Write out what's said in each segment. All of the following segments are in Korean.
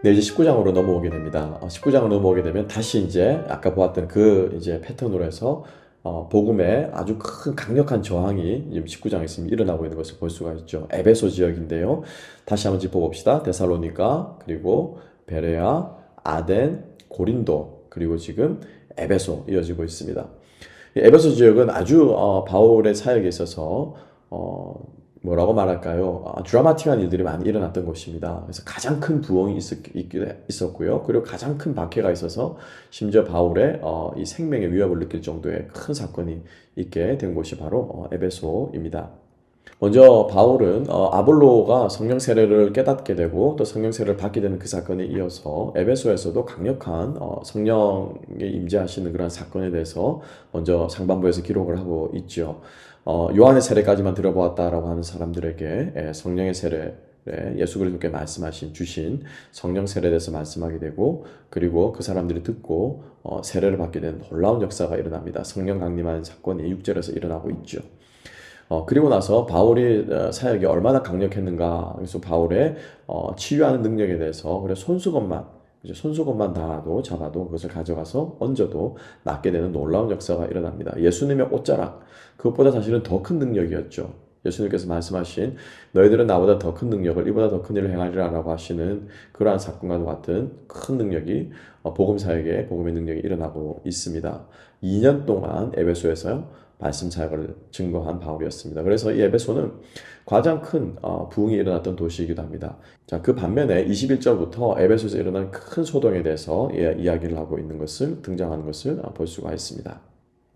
네, 이제 19장으로 넘어오게 됩니다. 19장으로 넘어오게 되면 다시 이제 아까 보았던 그 이제 패턴으로 해서 복음에 아주 큰 강력한 저항이 지금 19장에서 일어나고 있는 것을 볼 수가 있죠. 에베소 지역인데요. 다시 한번 짚어봅시다. 데살로니가, 그리고 베레아, 아덴, 고린도, 그리고 지금 에베소 이어지고 있습니다. 이 에베소 지역은 아주 바울의 사역에 있어서 뭐라고 말할까요? 드라마틱한 일들이 많이 일어났던 곳입니다. 그래서 가장 큰 부흥이 있었고요. 그리고 가장 큰 박해가 있어서 심지어 바울의 이 생명의 위협을 느낄 정도의 큰 사건이 있게 된 곳이 바로 에베소입니다. 먼저 바울은 아볼로가 성령 세례를 깨닫게 되고 또 성령 세례를 받게 되는 그 사건에 이어서 에베소에서도 강력한 성령에 임재하시는 그런 사건에 대해서 먼저 상반부에서 기록을 하고 있죠. 요한의 세례까지만 들어보았다라고 하는 사람들에게 성령의 세례 예수 그리스도께 말씀하신 주신 성령 세례에 대해서 말씀하게 되고 그리고 그 사람들이 듣고 세례를 받게 되는 놀라운 역사가 일어납니다. 성령 강림하는 사건이 6절에서 일어나고 있죠. 그리고 나서 바울이 사역이 얼마나 강력했는가. 그래서 바울의 치유하는 능력에 대해서 그래 손수건만 닿아도 잡아도 그것을 가져가서 얹어도 낫게 되는 놀라운 역사가 일어납니다. 예수님의 옷자락 그것보다 사실은 더 큰 능력이었죠. 예수님께서 말씀하신 너희들은 나보다 더 큰 능력을 이보다 더 큰 일을 행하리라라고 하시는 그러한 사건과도 같은 큰 능력이 복음 사역에 복음의 능력이 일어나고 있습니다. 2년 동안 에베소에서 말씀 사역을 증거한 바울이었습니다. 그래서 이 에베소는 가장 큰 부흥이 일어났던 도시이기도 합니다. 자, 그 반면에 21절부터 에베소에서 일어난 큰 소동에 대해서 이야기를 하고 있는 것을 등장하는 것을 볼 수가 있습니다.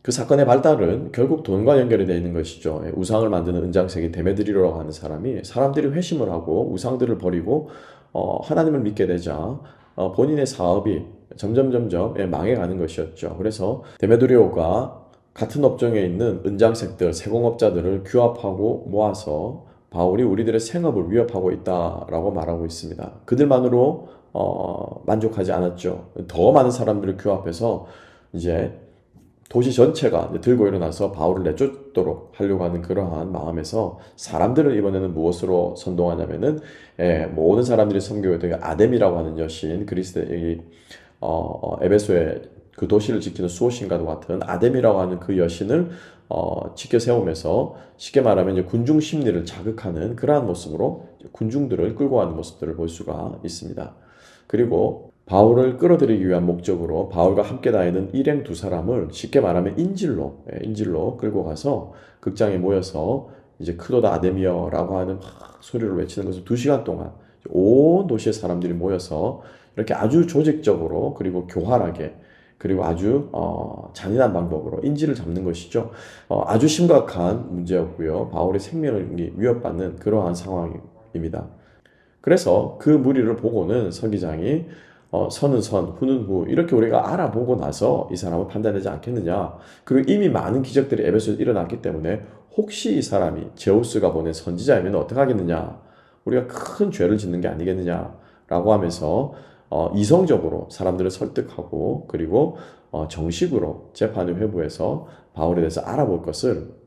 그 사건의 발달은 결국 돈과 연결이 되어 있는 것이죠. 우상을 만드는 은장색인 데메드리오라고 하는 사람이 사람들이 회심을 하고 우상들을 버리고 하나님을 믿게 되자 본인의 사업이 점점 망해가는 것이었죠. 그래서 데메드리오가 같은 업종에 있는 은장색들, 세공업자들을 규합하고 모아서 바울이 우리들의 생업을 위협하고 있다라고 말하고 있습니다. 그들만으로 만족하지 않았죠. 더 많은 사람들을 규합해서 이제 도시 전체가 들고 일어나서 바울을 내쫓도록 하려고 하는 그러한 마음에서 사람들을 이번에는 무엇으로 선동하냐면은 모든 사람들이 섬기고 아뎀이라고 하는 여신 그리스도의 에베소의 그 도시를 지키는 수호신과도 같은 아뎀이라고 하는 그 여신을 지켜 세우면서 쉽게 말하면 이제 군중 심리를 자극하는 그러한 모습으로 군중들을 끌고 가는 모습들을 볼 수가 있습니다. 그리고 바울을 끌어들이기 위한 목적으로 바울과 함께 다니는 일행 두 사람을 쉽게 말하면 인질로 끌고 가서 극장에 모여서 이제 크도다 아데미어라고 하는 소리를 외치는 것을 2시간 동안 온 도시의 사람들이 모여서 이렇게 아주 조직적으로 그리고 교활하게 그리고 아주 잔인한 방법으로 인질을 잡는 것이죠. 아주 심각한 문제였고요. 바울의 생명이 위협받는 그러한 상황입니다. 그래서 그 무리를 보고는 서기장이 선은 선, 후는 후 이렇게 우리가 알아보고 나서 이 사람을 판단하지 않겠느냐. 그리고 이미 많은 기적들이 에베소에 일어났기 때문에 혹시 이 사람이 제우스가 보낸 선지자이면 어떡하겠느냐. 우리가 큰 죄를 짓는 게 아니겠느냐라고 하면서 이성적으로 사람들을 설득하고 그리고 정식으로 재판을 회부해서 바울에 대해서 알아볼 것을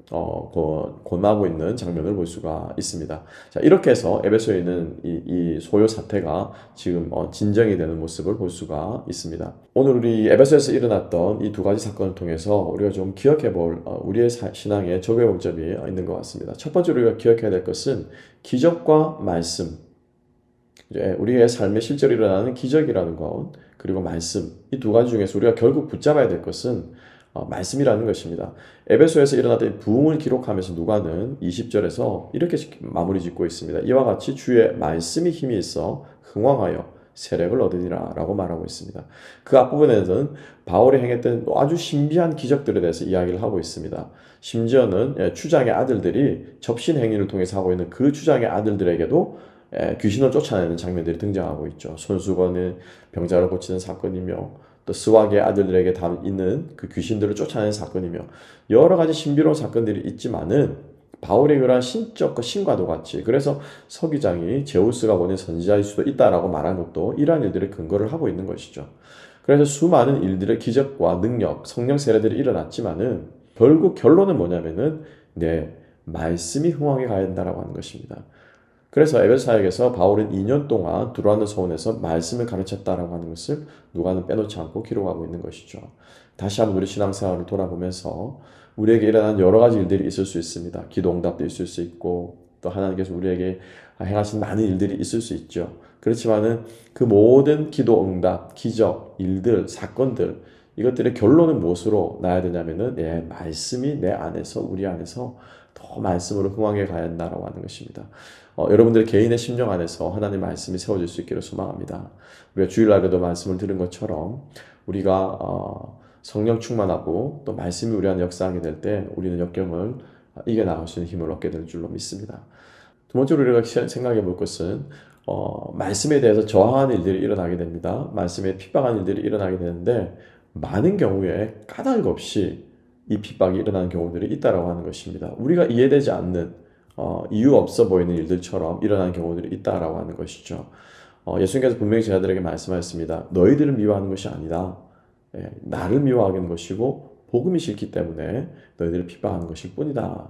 권하고 있는 장면을 볼 수가 있습니다. 자, 이렇게 해서 에베소에 있는 이 소요 사태가 지금 진정이 되는 모습을 볼 수가 있습니다. 오늘 우리 에베소에서 일어났던 이 2가지 사건을 통해서 우리가 좀 기억해 볼 우리의 신앙에 적용 점이 있는 것 같습니다. 첫 번째로 우리가 기억해야 될 것은 기적과 말씀, 우리의 삶에 실제로 일어나는 기적이라는 것 그리고 말씀 이 2가지 중에서 우리가 결국 붙잡아야 될 것은 말씀이라는 것입니다. 에베소에서 일어났던 부흥을 기록하면서 누가는 20절에서 이렇게 마무리 짓고 있습니다. 이와 같이 주의 말씀이 힘이 있어 흥왕하여 세력을 얻으리라 라고 말하고 있습니다. 그 앞부분에는 바울이 행했던 아주 신비한 기적들에 대해서 이야기를 하고 있습니다. 심지어는 추장의 아들들이 접신 행위를 통해서 하고 있는 그 추장의 아들들에게도 귀신을 쫓아내는 장면들이 등장하고 있죠. 손수건은 병자를 고치는 사건이며 또 스왁의 아들들에게 있는 그 귀신들을 쫓아내는 사건이며 여러 가지 신비로운 사건들이 있지만은 바울의 그러한 신적과 신과도 같이 그래서 서기장이 제우스가 보낸 선지자일 수도 있다라고 말한 것도 이러한 일들의 근거를 하고 있는 것이죠. 그래서 수많은 일들의 기적과 능력, 성령 세례들이 일어났지만은 결국 결론은 뭐냐면은 말씀이 흥왕해 가야 된다라고 하는 것입니다. 그래서 에베소 사역에서 바울은 2년 동안 두로아는 소원에서 말씀을 가르쳤다라고 하는 것을 누가는 빼놓지 않고 기록하고 있는 것이죠. 다시 한번 우리 신앙생활을 돌아보면서 우리에게 일어난 여러 가지 일들이 있을 수 있습니다. 기도 응답도 있을 수 있고 또 하나님께서 우리에게 행하신 많은 일들이 있을 수 있죠. 그렇지만은 그 모든 기도 응답, 기적, 일들, 사건들 이것들의 결론은 무엇으로 나야 되냐면은 말씀이 내 안에서 우리 안에서 더 말씀으로 흥황해 가야 한다라고 하는 것입니다. 여러분들 개인의 심령 안에서 하나님의 말씀이 세워질 수 있기를 소망합니다. 우리가 주일날에도 말씀을 들은 것처럼 우리가 성령 충만하고 또 말씀이 우리 안에 역사하게 될 때 우리는 역경을 이겨나갈 수 있는 힘을 얻게 될 줄로 믿습니다. 두 번째로 우리가 생각해 볼 것은 말씀에 대해서 저항하는 일들이 일어나게 됩니다. 말씀에 핍박하는 일들이 일어나게 되는데 많은 경우에 까닭 없이 이 핍박이 일어나는 경우들이 있다라고 하는 것입니다. 우리가 이해되지 않는 이유 없어 보이는 일들처럼 일어나는 경우들이 있다라고 하는 것이죠. 예수님께서 분명히 제자들에게 말씀하셨습니다. 너희들을 미워하는 것이 아니다. 나를 미워하는 것이고 복음이 싫기 때문에 너희들을 핍박하는 것일 뿐이다.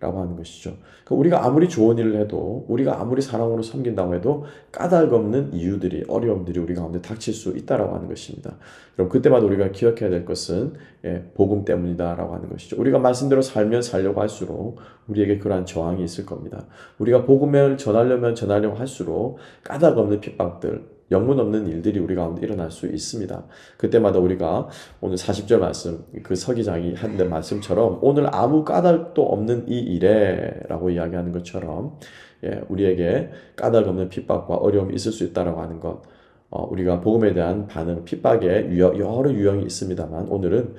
라고 하는 것이죠. 그러니까 우리가 아무리 좋은 일을 해도 우리가 아무리 사랑으로 섬긴다고 해도 까닭 없는 이유들이 어려움들이 우리 가운데 닥칠 수 있다라고 하는 것입니다. 그럼 그때마다 우리가 기억해야 될 것은 복음 때문이다라고 하는 것이죠. 우리가 말씀대로 살면 살려고 할수록 우리에게 그러한 저항이 있을 겁니다. 우리가 복음을 전하려고 할수록 까닭 없는 핍박들 영문 없는 일들이 우리 가운데 일어날 수 있습니다. 그때마다 우리가 오늘 40절 말씀, 그 서기장이 한 말씀처럼 오늘 아무 까닭도 없는 이 일에 라고 이야기하는 것처럼 우리에게 까닭 없는 핍박과 어려움이 있을 수 있다고 하는 것, 우리가 복음에 대한 반응, 핍박에 여러 유형이 있습니다만 오늘은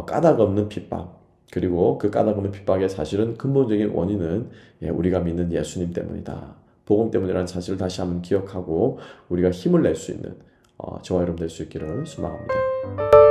까닭 없는 핍박, 그리고 그 까닭 없는 핍박의 사실은 근본적인 원인은 우리가 믿는 예수님 때문이다. 복음 때문이라는 사실을 다시 한번 기억하고 우리가 힘을 낼 수 있는 저와 여러분 될 수 있기를 소망합니다.